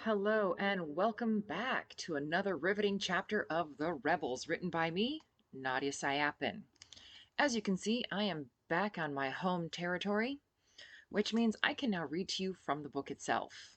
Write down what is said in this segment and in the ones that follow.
Hello and welcome back to another riveting chapter of The Rebels, written by me, Nadia Sayapin. As you can see, I am back on my home territory, which means I can now read to you from the book itself.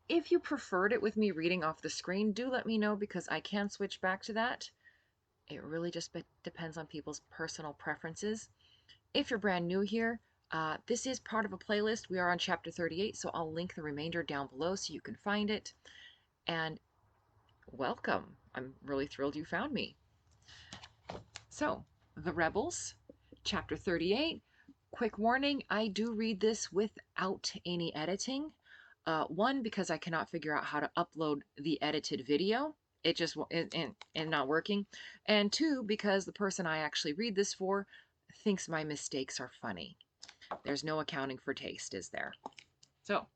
If you preferred it with me reading off the screen, do let me know because I can switch back to that. It really just depends on people's personal preferences. If you're brand new here, this is part of a playlist. We are on chapter 38, so I'll link the remainder down below so you can find it. And welcome. I'm really thrilled you found me. So, The Rebels, chapter 38. Quick warning, I do read this without any editing. One, because I cannot figure out how to upload the edited video. It just and not working. And two, because the person I actually read this for thinks my mistakes are funny. There's no accounting for taste, is there? So,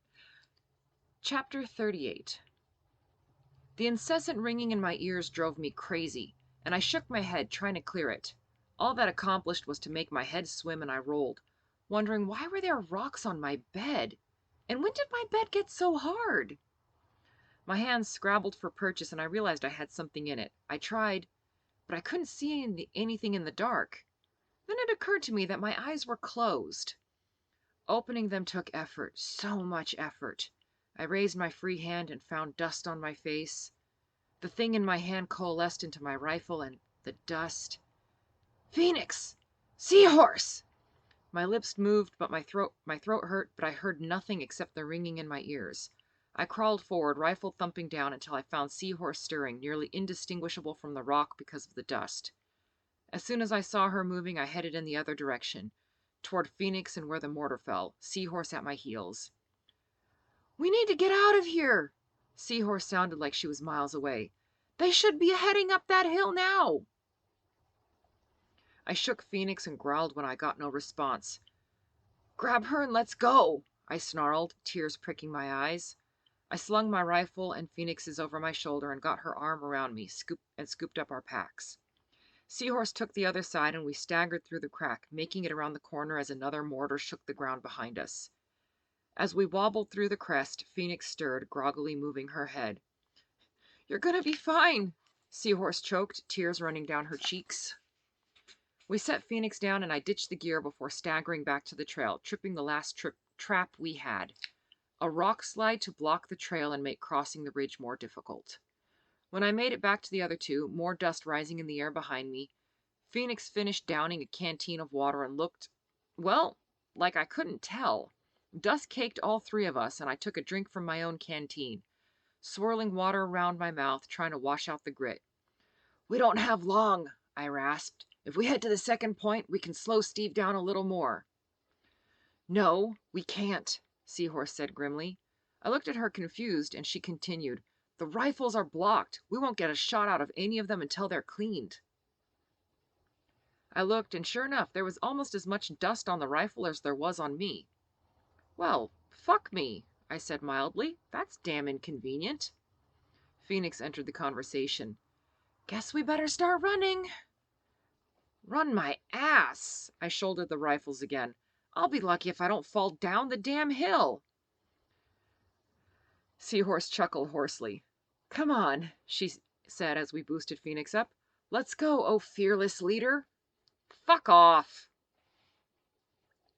chapter 38. The incessant ringing in my ears drove me crazy, and I shook my head, trying to clear it. All that accomplished was to make my head swim, and I rolled, wondering why were there rocks on my bed? And when did my bed get so hard? My hands scrabbled for purchase, and I realized I had something in it. I tried, but I couldn't see anything in the dark. Then it occurred to me that my eyes were closed. Opening them took effort, so much effort. I raised my free hand and found dust on my face. The thing in my hand coalesced into my rifle, and the dust. Phoenix! Seahorse! My lips moved, but my throat hurt, but I heard nothing except the ringing in my ears. I crawled forward, rifle thumping down, until I found Seahorse stirring, nearly indistinguishable from the rock because of the dust. As soon as I saw her moving, I headed in the other direction, toward Phoenix and where the mortar fell, Seahorse at my heels. We need to get out of here! Seahorse sounded like she was miles away. They should be heading up that hill now! I shook Phoenix and growled when I got no response. Grab her and let's go, I snarled, tears pricking my eyes. I slung my rifle and Phoenix's over my shoulder and got her arm around me, scooped up our packs. Seahorse took the other side and we staggered through the crack, making it around the corner as another mortar shook the ground behind us. As we wobbled through the crest, Phoenix stirred, groggily moving her head. You're gonna be fine, Seahorse choked, tears running down her cheeks. We set Phoenix down and I ditched the gear before staggering back to the trail, tripping the last trap we had. A rock slide to block the trail and make crossing the ridge more difficult. When I made it back to the other two, more dust rising in the air behind me, Phoenix finished downing a canteen of water and looked, well, like I couldn't tell. Dust caked all three of us, and I took a drink from my own canteen, swirling water around my mouth, trying to wash out the grit. We don't have long, I rasped. If we head to the second point, we can slow Steve down a little more. No, we can't, Seahorse said grimly. I looked at her confused, and she continued. The rifles are blocked. We won't get a shot out of any of them until they're cleaned. I looked, and sure enough, there was almost as much dust on the rifle as there was on me. Well, fuck me, I said mildly. That's damn inconvenient. Phoenix entered the conversation. Guess we better start running. Run my ass! I shouldered the rifles again. I'll be lucky if I don't fall down the damn hill. Seahorse chuckled hoarsely. Come on, she said as we boosted Phoenix up. Let's go, oh fearless leader. Fuck off.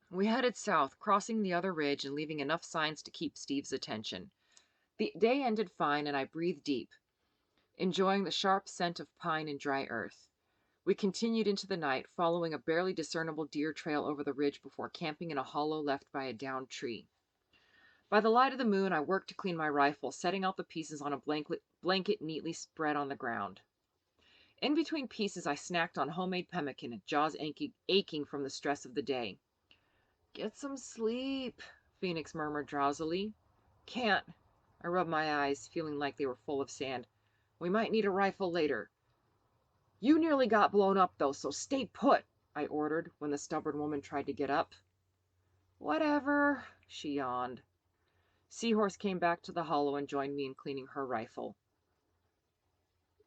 We headed south, crossing the other ridge and leaving enough signs to keep Steve's attention. The day ended fine and I breathed deep, enjoying the sharp scent of pine and dry earth. We continued into the night, following a barely discernible deer trail over the ridge before camping in a hollow left by a downed tree. By the light of the moon, I worked to clean my rifle, setting out the pieces on a blanket neatly spread on the ground. In between pieces, I snacked on homemade pemmican, jaws aching from the stress of the day. Get some sleep, Phoenix murmured drowsily. Can't. I rubbed my eyes, feeling like they were full of sand. We might need a rifle later. You nearly got blown up, though, so stay put, I ordered when the stubborn woman tried to get up. Whatever, she yawned. Seahorse came back to the hollow and joined me in cleaning her rifle.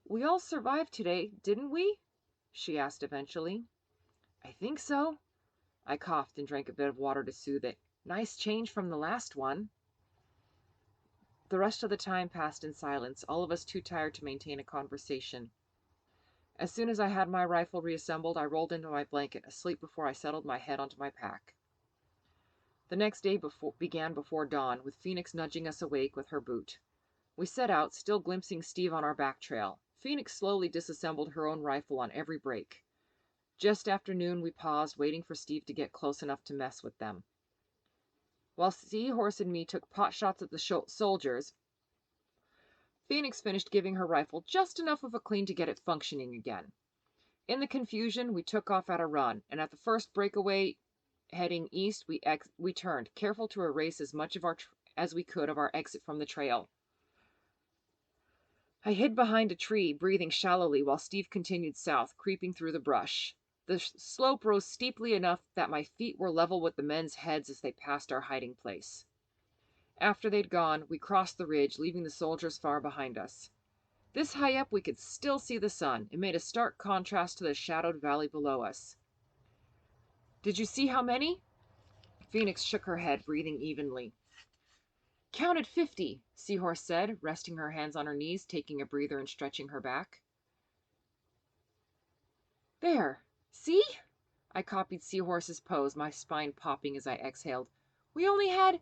We all survived today, didn't we? She asked eventually. I think so. I coughed and drank a bit of water to soothe it. Nice change from the last one. The rest of the time passed in silence, all of us too tired to maintain a conversation. As soon as I had my rifle reassembled, I rolled into my blanket, asleep before I settled my head onto my pack. The next day began before dawn, with Phoenix nudging us awake with her boot. We set out, still glimpsing Steve on our back trail. Phoenix slowly disassembled her own rifle on every break. Just after noon, we paused, waiting for Steve to get close enough to mess with them. While Seahorse and me took pot shots at the soldiers, Phoenix finished giving her rifle just enough of a clean to get it functioning again. In the confusion, we took off at a run, and at the first breakaway heading east, we turned, careful to erase as much of as we could of our exit from the trail. I hid behind a tree, breathing shallowly, while Steve continued south, creeping through the brush. The slope rose steeply enough that my feet were level with the men's heads as they passed our hiding place. After they'd gone, we crossed the ridge, leaving the soldiers far behind us. This high up, we could still see the sun. It made a stark contrast to the shadowed valley below us. "Did you see how many?" Phoenix shook her head, breathing evenly. "Counted 50, Seahorse said, resting her hands on her knees, taking a breather and stretching her back. "There, see?" I copied Seahorse's pose, my spine popping as I exhaled. "We only had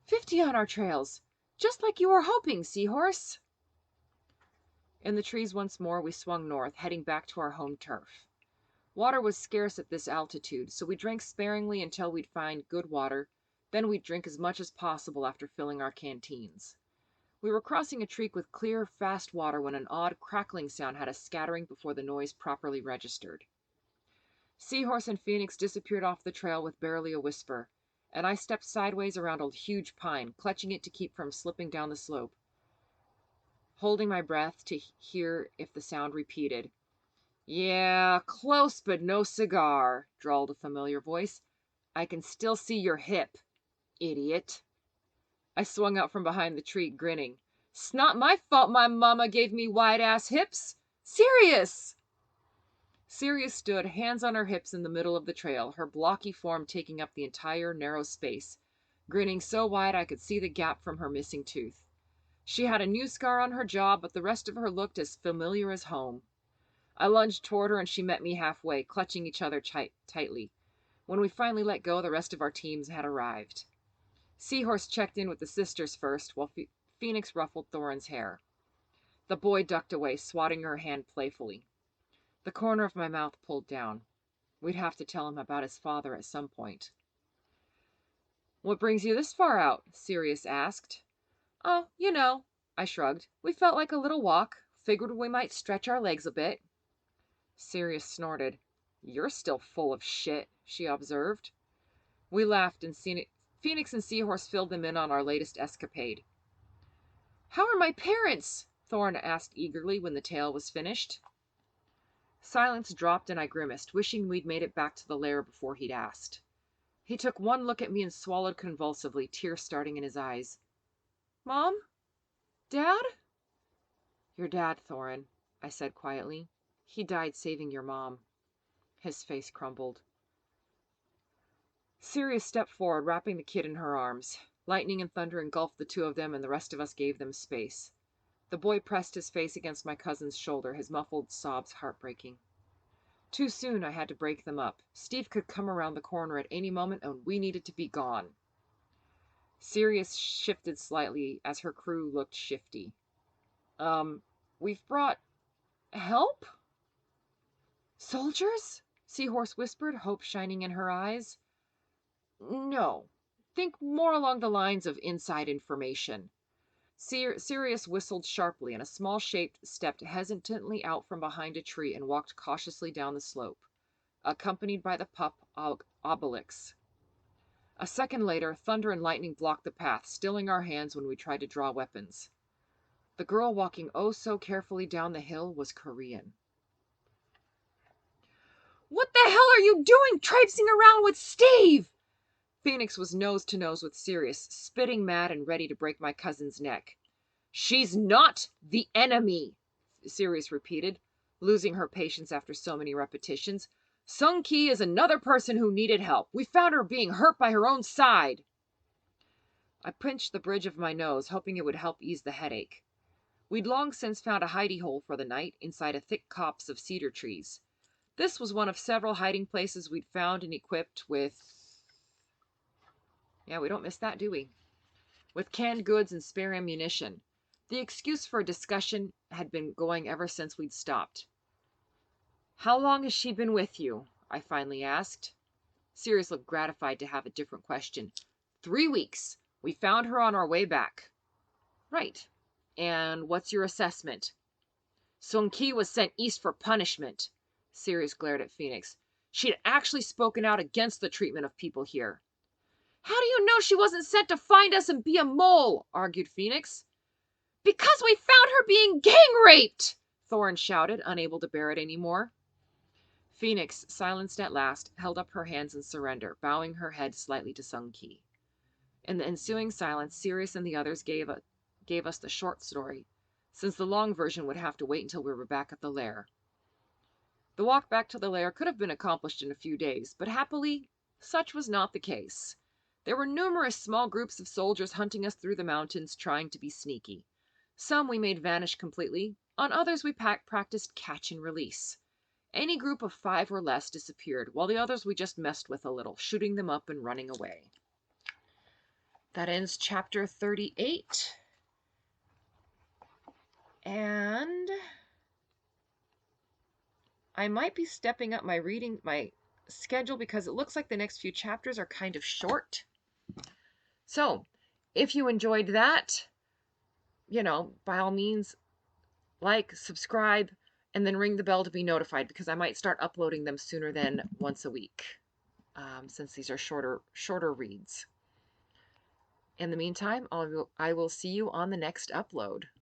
50 on our trails, just like you were hoping, Seahorse." In the trees once more, we swung north, heading back to our home turf. Water was scarce at this altitude, so we drank sparingly until we'd find good water. Then we'd drink as much as possible after filling our canteens. We were crossing a creek with clear, fast water when an odd crackling sound had us scattering before the noise properly registered. Seahorse and Phoenix disappeared off the trail with barely a whisper, and I stepped sideways around a huge pine, clutching it to keep from slipping down the slope, holding my breath to hear if the sound repeated. "Yeah, close but no cigar," drawled a familiar voice. "I can still see your hip, idiot." I swung out from behind the tree, grinning. "'S not my fault my mama gave me wide-ass hips. Serious!" Sirius stood, hands on her hips in the middle of the trail, her blocky form taking up the entire narrow space, grinning so wide I could see the gap from her missing tooth. She had a new scar on her jaw, but the rest of her looked as familiar as home. I lunged toward her and she met me halfway, clutching each other tightly. When we finally let go, the rest of our teams had arrived. Seahorse checked in with the sisters first, while Phoenix ruffled Thorin's hair. The boy ducked away, swatting her hand playfully. The corner of my mouth pulled down. We'd have to tell him about his father at some point. "What brings you this far out?" Sirius asked. "Oh, you know," I shrugged. "We felt like a little walk. Figured we might stretch our legs a bit." Sirius snorted. "You're still full of shit," she observed. We laughed, and Phoenix and Seahorse filled them in on our latest escapade. "How are my parents?" Thorin asked eagerly when the tale was finished. Silence dropped and I grimaced, wishing we'd made it back to the lair before he'd asked. He took one look at me and swallowed convulsively, tears starting in his eyes. "Mom? Dad?" "Your dad, Thorin," I said quietly. "He died saving your mom." His face crumbled. Sirius stepped forward, wrapping the kid in her arms. Lightning and thunder engulfed the two of them, and the rest of us gave them space. The boy pressed his face against my cousin's shoulder, his muffled sobs heartbreaking. Too soon, I had to break them up. Steve could come around the corner at any moment, and we needed to be gone. Sirius shifted slightly as her crew looked shifty. We've brought help?" "Soldiers?" Seahorse whispered, hope shining in her eyes. "No. Think more along the lines of inside information." Sirius whistled sharply, and a small shape stepped hesitantly out from behind a tree and walked cautiously down the slope, accompanied by the pup Obelix. A second later, thunder and lightning blocked the path, stilling our hands when we tried to draw weapons. The girl walking oh so carefully down the hill was Korean. "What the hell are you doing traipsing around with Steve?" Phoenix was nose to nose with Sirius, spitting mad and ready to break my cousin's neck. "She's not the enemy," Sirius repeated, losing her patience after so many repetitions. "Sung Ki is another person who needed help. We found her being hurt by her own side." I pinched the bridge of my nose, hoping it would help ease the headache. We'd long since found a hidey hole for the night inside a thick copse of cedar trees. This was one of several hiding places we'd found and equipped with... Yeah, we don't miss that, do we? With canned goods and spare ammunition. The excuse for a discussion had been going ever since we'd stopped. "How long has she been with you?" I finally asked. Sirius looked gratified to have a different question. 3 weeks. We found her on our way back. Right. And what's your assessment? Sun Ki was sent east for punishment. Sirius glared at Phoenix. She'd actually spoken out against the treatment of people here. How do you know she wasn't sent to find us and be a mole? Argued Phoenix. Because we found her being gang raped! Thorn shouted, unable to bear it anymore. Phoenix, silenced at last, held up her hands in surrender, bowing her head slightly to Sun Ki. In the ensuing silence, Sirius and the others gave us the short story, since the long version would have to wait until we were back at the lair. The walk back to the lair could have been accomplished in a few days, but happily, such was not the case. There were numerous small groups of soldiers hunting us through the mountains, trying to be sneaky. Some we made vanish completely, on others we practiced catch and release. Any group of 5 or less disappeared, while the others we just messed with a little, shooting them up and running away. That ends chapter 38. And I might be stepping up my schedule because it looks like the next few chapters are kind of short. So, if you enjoyed that, by all means, like, subscribe, and then ring the bell to be notified, because I might start uploading them sooner than once a week, since these are shorter reads. In the meantime, I will see you on the next upload.